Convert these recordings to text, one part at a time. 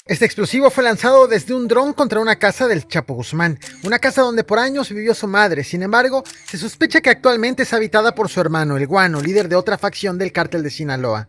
Este explosivo fue lanzado desde un dron contra una casa del Chapo Guzmán, una casa donde por años vivió su madre. Sin embargo, se sospecha que actualmente es habitada por su hermano, el Guano, líder de otra facción del cártel de Sinaloa.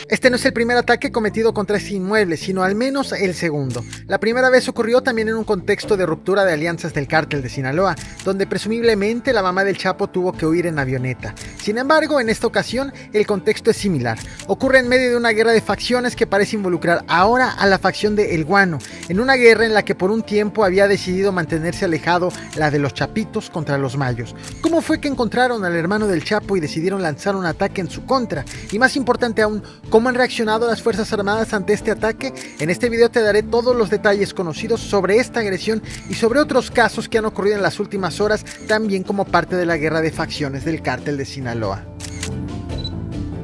Este no es el primer ataque cometido contra este inmueble, sino al menos el segundo. La primera vez ocurrió también en un contexto de ruptura de alianzas del cártel de Sinaloa, donde presumiblemente la mamá del Chapo tuvo que huir en avioneta. Sin embargo, en esta ocasión, el contexto es similar. Ocurre en medio de una guerra de facciones que parece involucrar ahora a la facción de El Guano, en una guerra en la que por un tiempo había decidido mantenerse alejado la de los Chapitos contra los Mayos. ¿Cómo fue que encontraron al hermano del Chapo y decidieron lanzar un ataque en su contra? Y más importante aún, ¿cómo han reaccionado las Fuerzas Armadas ante este ataque? En este video te daré todos los detalles conocidos sobre esta agresión y sobre otros casos que han ocurrido en las últimas horas, también como parte de la guerra de facciones del cártel de Sinaloa.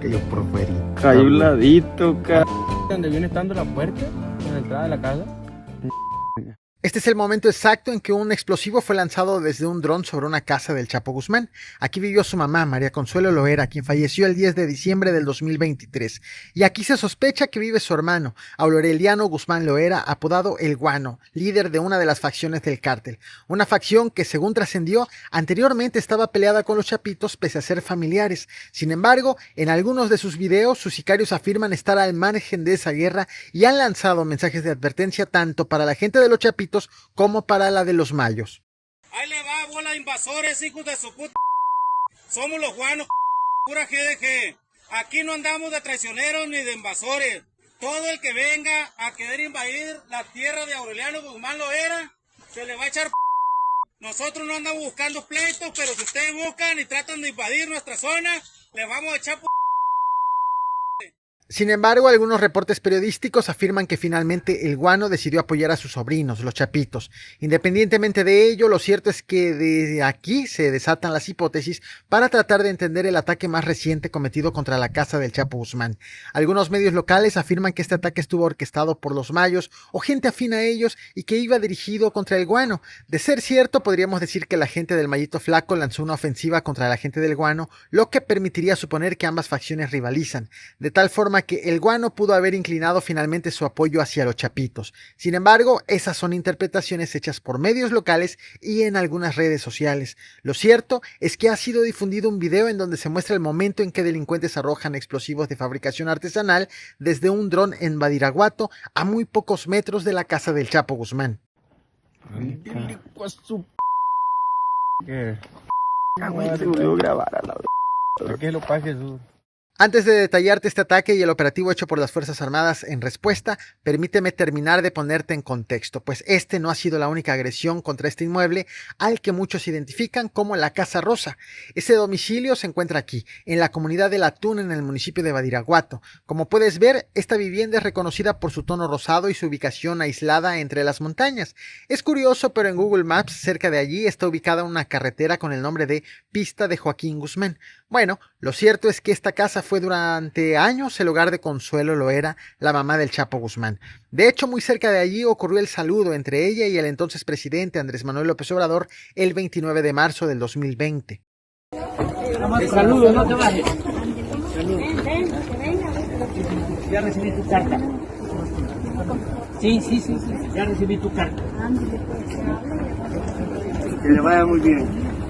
Que yo proferí. Hay un ladito, ¿Dónde viene estando la puerta? En la entrada de la casa. Este es el momento exacto en que un explosivo fue lanzado desde un dron sobre una casa del Chapo Guzmán. Aquí vivió su mamá, María Consuelo Loera, quien falleció el 10 de diciembre del 2023. Y aquí se sospecha que vive su hermano, Aureliano Guzmán Loera, apodado El Guano, líder de una de las facciones del cártel. Una facción que, según trascendió, anteriormente estaba peleada con los Chapitos pese a ser familiares. Sin embargo, en algunos de sus videos, sus sicarios afirman estar al margen de esa guerra y han lanzado mensajes de advertencia tanto para la gente de los Chapitos como para la de los Mayos. Ahí le va, bola de invasores, hijos de su puta. Somos los guanos, pura GDG. Aquí no andamos de traicioneros ni de invasores. Todo el que venga a querer invadir la tierra de Aureliano Guzmán Loera, se le va a echar. Nosotros no andamos buscando pleitos, pero si ustedes buscan y tratan de invadir nuestra zona, les vamos a echar. Sin embargo, algunos reportes periodísticos afirman que finalmente el Guano decidió apoyar a sus sobrinos, los Chapitos. Independientemente de ello, lo cierto es que desde aquí se desatan las hipótesis para tratar de entender el ataque más reciente cometido contra la casa del Chapo Guzmán. Algunos medios locales afirman que este ataque estuvo orquestado por los Mayos o gente afín a ellos y que iba dirigido contra el Guano. De ser cierto, podríamos decir que la gente del Mayito Flaco lanzó una ofensiva contra la gente del Guano, lo que permitiría suponer que ambas facciones rivalizan, de tal forma que el Guano pudo haber inclinado finalmente su apoyo hacia los Chapitos. Sin embargo, esas son interpretaciones hechas por medios locales y en algunas redes sociales. Lo cierto es que ha sido difundido un video en donde se muestra el momento en que delincuentes arrojan explosivos de fabricación artesanal desde un dron en Badiraguato, a muy pocos metros de la casa del Chapo Guzmán. Antes de detallarte este ataque y el operativo hecho por las Fuerzas Armadas en respuesta, permíteme terminar de ponerte en contexto, pues este no ha sido la única agresión contra este inmueble al que muchos identifican como la Casa Rosa. Ese domicilio se encuentra aquí, en la comunidad del Atún, en el municipio de Badiraguato. Como puedes ver, esta vivienda es reconocida por su tono rosado y su ubicación aislada entre las montañas. Es curioso, pero en Google Maps, cerca de allí, está ubicada una carretera con el nombre de Pista de Joaquín Guzmán. Bueno, lo cierto es que esta casa fue durante años el hogar de Consuelo Loera, la mamá del Chapo Guzmán. De hecho, muy cerca de allí ocurrió el saludo entre ella y el entonces presidente Andrés Manuel López Obrador el 29 de marzo del 2020. El saludo, no te bajes. Saludo. Ya recibí tu carta. Sí, ya recibí tu carta. Que le vaya muy bien.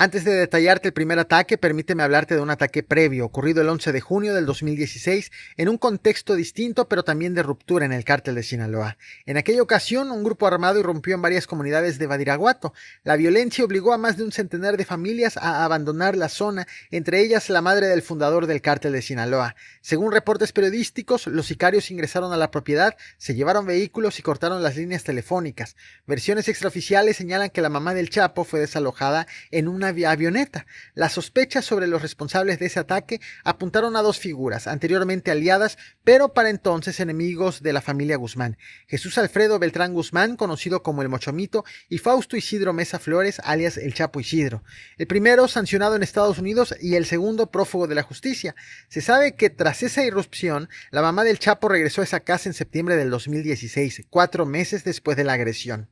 Antes de detallarte el primer ataque, permíteme hablarte de un ataque previo, ocurrido el 11 de junio del 2016, en un contexto distinto pero también de ruptura en el cártel de Sinaloa. En aquella ocasión, un grupo armado irrumpió en varias comunidades de Badiraguato. La violencia obligó a más de un centenar de familias a abandonar la zona, entre ellas la madre del fundador del cártel de Sinaloa. Según reportes periodísticos, los sicarios ingresaron a la propiedad, se llevaron vehículos y cortaron las líneas telefónicas. Versiones extraoficiales señalan que la mamá del Chapo fue desalojada en una avioneta. Las sospechas sobre los responsables de ese ataque apuntaron a dos figuras, anteriormente aliadas, pero para entonces enemigos de la familia Guzmán: Jesús Alfredo Beltrán Guzmán, conocido como el Mochomito, y Fausto Isidro Mesa Flores, alias el Chapo Isidro. El primero sancionado en Estados Unidos y el segundo prófugo de la justicia. Se sabe que tras esa irrupción, la mamá del Chapo regresó a esa casa en septiembre del 2016, 4 meses después de la agresión.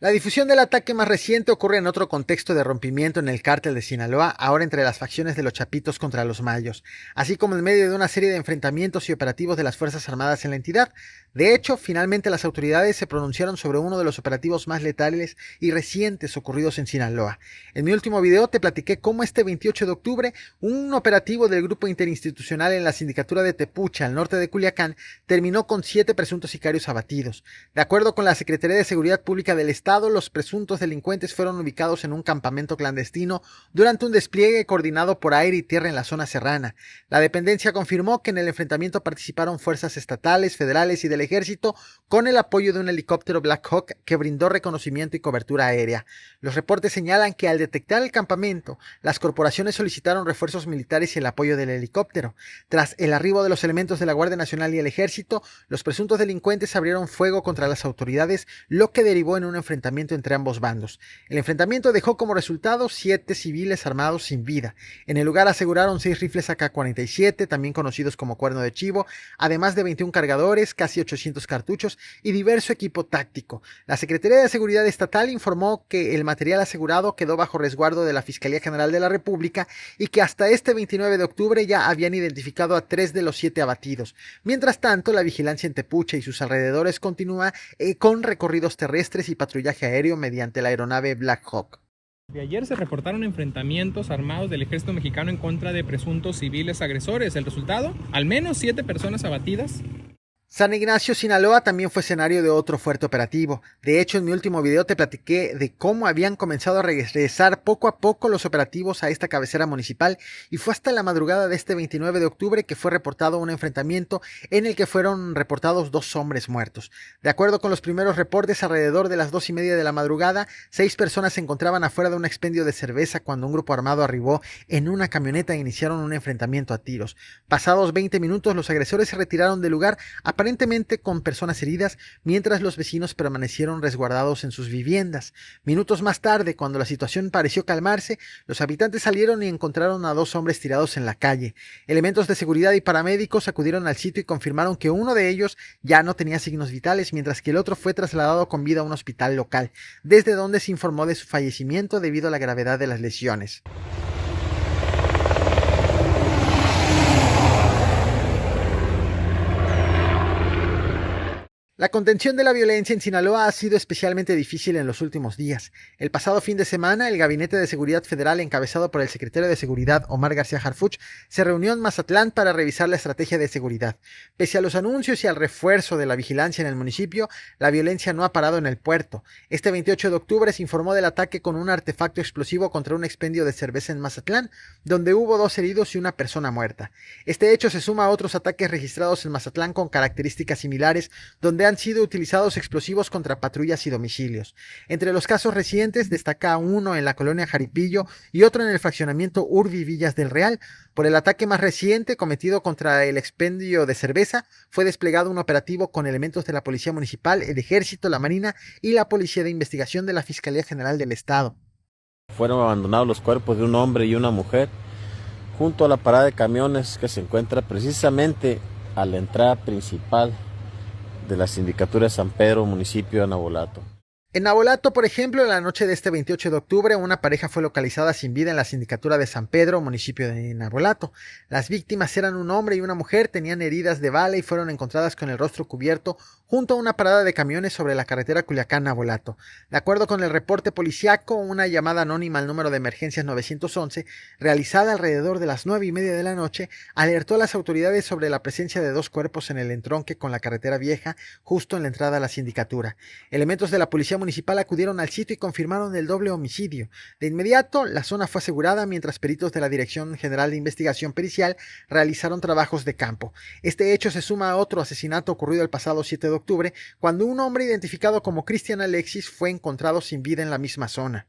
La difusión del ataque más reciente ocurre en otro contexto de rompimiento en el cártel de Sinaloa, ahora entre las facciones de los Chapitos contra los Mayos, así como en medio de una serie de enfrentamientos y operativos de las Fuerzas Armadas en la entidad. De hecho, finalmente las autoridades se pronunciaron sobre uno de los operativos más letales y recientes ocurridos en Sinaloa. En mi último video te platiqué cómo este 28 de octubre, un operativo del Grupo Interinstitucional en la Sindicatura de Tepucha, al norte de Culiacán, terminó con 7 presuntos sicarios abatidos. De acuerdo con la Secretaría de Seguridad Pública del Estado, los presuntos delincuentes fueron ubicados en un campamento clandestino durante un despliegue coordinado por aire y tierra en la zona serrana. La dependencia confirmó que en el enfrentamiento participaron fuerzas estatales, federales y del ejército, con el apoyo de un helicóptero Black Hawk que brindó reconocimiento y cobertura aérea. Los reportes señalan que al detectar el campamento, las corporaciones solicitaron refuerzos militares y el apoyo del helicóptero. Tras el arribo de los elementos de la Guardia Nacional y el ejército, los presuntos delincuentes abrieron fuego contra las autoridades, lo que derivó en un enfrentamiento entre ambos bandos. El enfrentamiento dejó como resultado 7 civiles armados sin vida. En el lugar aseguraron 6 rifles AK-47, también conocidos como cuerno de chivo, además de 21 cargadores, casi 800 cartuchos y diverso equipo táctico. La Secretaría de Seguridad Estatal informó que el material asegurado quedó bajo resguardo de la Fiscalía General de la República y que hasta este 29 de octubre ya habían identificado a 3 de los 7 abatidos. Mientras tanto, la vigilancia en Tepucha y sus alrededores continúa con recorridos terrestres y patrullaje aéreo mediante la aeronave Black Hawk. De ayer se reportaron enfrentamientos armados del ejército mexicano en contra de presuntos civiles agresores. El resultado, al menos 7 personas abatidas. San Ignacio, Sinaloa también fue escenario de otro fuerte operativo. De hecho, en mi último video te platiqué de cómo habían comenzado a regresar poco a poco los operativos a esta cabecera municipal, y fue hasta la madrugada de este 29 de octubre que fue reportado un enfrentamiento en el que fueron reportados 2 hombres muertos. De acuerdo con los primeros reportes, alrededor de las 2:30 de la madrugada, 6 personas se encontraban afuera de un expendio de cerveza cuando un grupo armado arribó en una camioneta e iniciaron un enfrentamiento a tiros. Pasados 20 minutos, los agresores se retiraron del lugar, aparentemente con personas heridas, mientras los vecinos permanecieron resguardados en sus viviendas. Minutos más tarde, cuando la situación pareció calmarse, los habitantes salieron y encontraron a 2 hombres tirados en la calle. Elementos de seguridad y paramédicos acudieron al sitio y confirmaron que uno de ellos ya no tenía signos vitales, mientras que el otro fue trasladado con vida a un hospital local, desde donde se informó de su fallecimiento debido a la gravedad de las lesiones. La contención de la violencia en Sinaloa ha sido especialmente difícil en los últimos días. El pasado fin de semana, el Gabinete de Seguridad Federal, encabezado por el secretario de Seguridad, Omar García Harfuch, se reunió en Mazatlán para revisar la estrategia de seguridad. Pese a los anuncios y al refuerzo de la vigilancia en el municipio, la violencia no ha parado en el puerto. Este 28 de octubre se informó del ataque con un artefacto explosivo contra un expendio de cerveza en Mazatlán, donde hubo 2 heridos y una persona muerta. Este hecho se suma a otros ataques registrados en Mazatlán con características similares, donde han sido utilizados explosivos contra patrullas y domicilios. Entre los casos recientes destaca uno en la colonia Jaripillo y otro en el fraccionamiento Urbi Villas del Real. Por el ataque más reciente cometido contra el expendio de cerveza, fue desplegado un operativo con elementos de la Policía Municipal, el Ejército, la Marina y la Policía de Investigación de la Fiscalía General del Estado. Fueron abandonados los cuerpos de un hombre y una mujer junto a la parada de camiones que se encuentra precisamente a la entrada principal de la Sindicatura de San Pedro, municipio de Navolato. En Navolato, por ejemplo, en la noche de este 28 de octubre, una pareja fue localizada sin vida en la Sindicatura de San Pedro, municipio de Navolato. Las víctimas eran un hombre y una mujer, tenían heridas de bala y fueron encontradas con el rostro cubierto junto a una parada de camiones sobre la carretera Culiacán-Navolato. De acuerdo con el reporte policiaco, una llamada anónima al número de emergencias 911, realizada alrededor de las 9:30 de la noche, alertó a las autoridades sobre la presencia de 2 cuerpos en el entronque con la carretera vieja, justo en la entrada a la sindicatura. Elementos de la Policía municipal acudieron al sitio y confirmaron el doble homicidio. De inmediato, la zona fue asegurada mientras peritos de la Dirección General de Investigación Pericial realizaron trabajos de campo. Este hecho se suma a otro asesinato ocurrido el pasado 7 de octubre, cuando un hombre identificado como Cristian Alexis fue encontrado sin vida en la misma zona.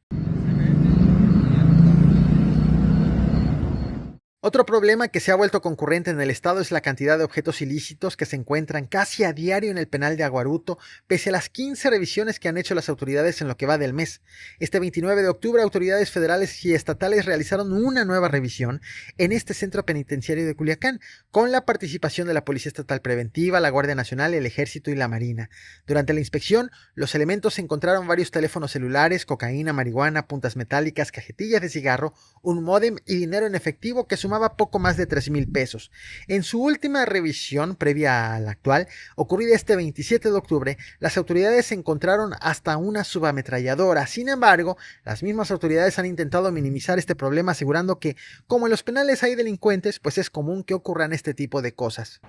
Otro problema que se ha vuelto concurrente en el estado es la cantidad de objetos ilícitos que se encuentran casi a diario en el penal de Aguaruto, pese a las 15 revisiones que han hecho las autoridades en lo que va del mes. Este 29 de octubre, autoridades federales y estatales realizaron una nueva revisión en este centro penitenciario de Culiacán, con la participación de la Policía Estatal Preventiva, la Guardia Nacional, el Ejército y la Marina. Durante la inspección, los elementos encontraron varios teléfonos celulares, cocaína, marihuana, puntas metálicas, cajetillas de cigarro, un módem y dinero en efectivo que sumaba poco más de 3,000 pesos. En su última revisión, previa a la actual, ocurrida este 27 de octubre, las autoridades encontraron hasta una subametralladora. Sin embargo, las mismas autoridades han intentado minimizar este problema, asegurando que, como en los penales hay delincuentes, pues es común que ocurran este tipo de cosas.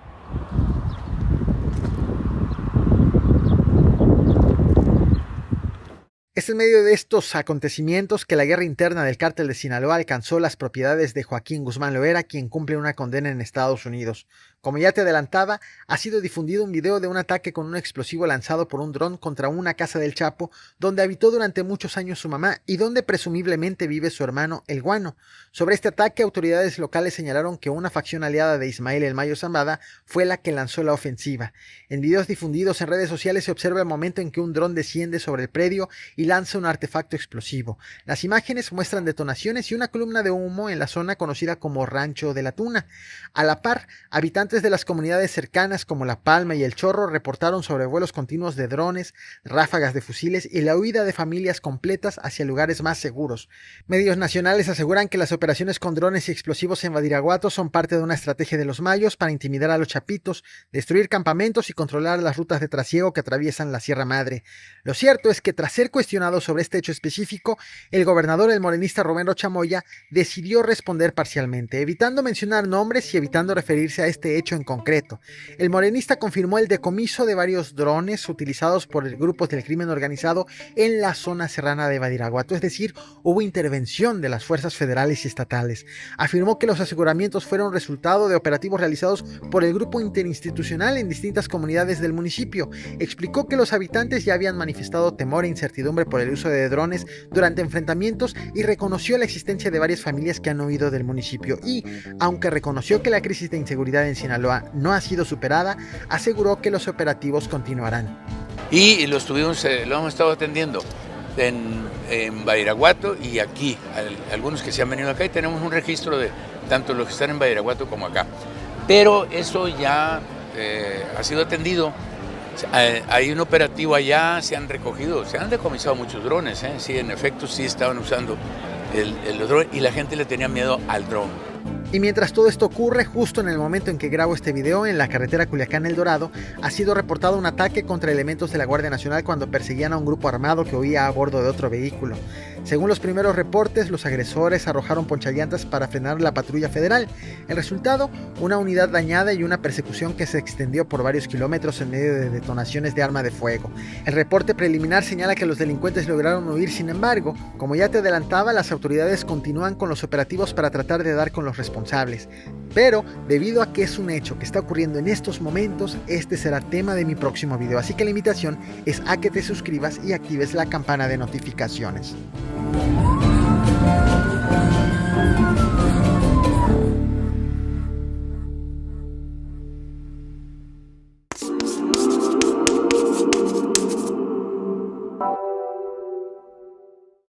Es en medio de estos acontecimientos que la guerra interna del cártel de Sinaloa alcanzó las propiedades de Joaquín Guzmán Loera, quien cumple una condena en Estados Unidos. Como ya te adelantaba, ha sido difundido un video de un ataque con un explosivo lanzado por un dron contra una casa del Chapo, donde habitó durante muchos años su mamá y donde presumiblemente vive su hermano El Guano. Sobre este ataque, autoridades locales señalaron que una facción aliada de Ismael El Mayo Zambada fue la que lanzó la ofensiva. En videos difundidos en redes sociales se observa el momento en que un dron desciende sobre el predio y lanza un artefacto explosivo. Las imágenes muestran detonaciones y una columna de humo en la zona conocida como Rancho de la Tuna. A la par, habitantes de las comunidades cercanas como La Palma y El Chorro reportaron sobrevuelos continuos de drones, ráfagas de fusiles y la huida de familias completas hacia lugares más seguros. Medios nacionales aseguran que las operaciones con drones y explosivos en Badiraguato son parte de una estrategia de los mayos para intimidar a los chapitos, destruir campamentos y controlar las rutas de trasiego que atraviesan la Sierra Madre. Lo cierto es que tras ser cuestionado sobre este hecho específico, el gobernador, el morenista Rubén Rocha Moya, decidió responder parcialmente, evitando mencionar nombres y evitando referirse a este hecho en concreto. El morenista confirmó el decomiso de varios drones utilizados por grupos del crimen organizado en la zona serrana de Badiraguato, es decir, hubo intervención de las fuerzas federales y estatales. Afirmó que los aseguramientos fueron resultado de operativos realizados por el grupo interinstitucional en distintas comunidades del municipio. Explicó que los habitantes ya habían manifestado temor e incertidumbre por el uso de drones durante enfrentamientos y reconoció la existencia de varias familias que han huido del municipio y, aunque reconoció que la crisis de inseguridad en Sinaloa no ha sido superada, aseguró que los operativos continuarán. Y lo hemos estado atendiendo en Badiraguato y aquí, algunos que se han venido acá y tenemos un registro de tanto los que están en Badiraguato como acá. Pero eso ya ha sido atendido. Hay un operativo allá, se han decomisado muchos drones, sí, en efecto sí estaban usando los drones y la gente le tenía miedo al dron. Y mientras todo esto ocurre, justo en el momento en que grabo este video, en la carretera Culiacán-El Dorado, ha sido reportado un ataque contra elementos de la Guardia Nacional cuando perseguían a un grupo armado que huía a bordo de otro vehículo. Según los primeros reportes, los agresores arrojaron ponchallantas para frenar la patrulla federal. El resultado, una unidad dañada y una persecución que se extendió por varios kilómetros en medio de detonaciones de arma de fuego. El reporte preliminar señala que los delincuentes lograron huir, sin embargo, como ya te adelantaba, las autoridades continúan con los operativos para tratar de dar con los responsables. Pero, debido a que es un hecho que está ocurriendo en estos momentos, este será tema de mi próximo video, así que la invitación es a que te suscribas y actives la campana de notificaciones.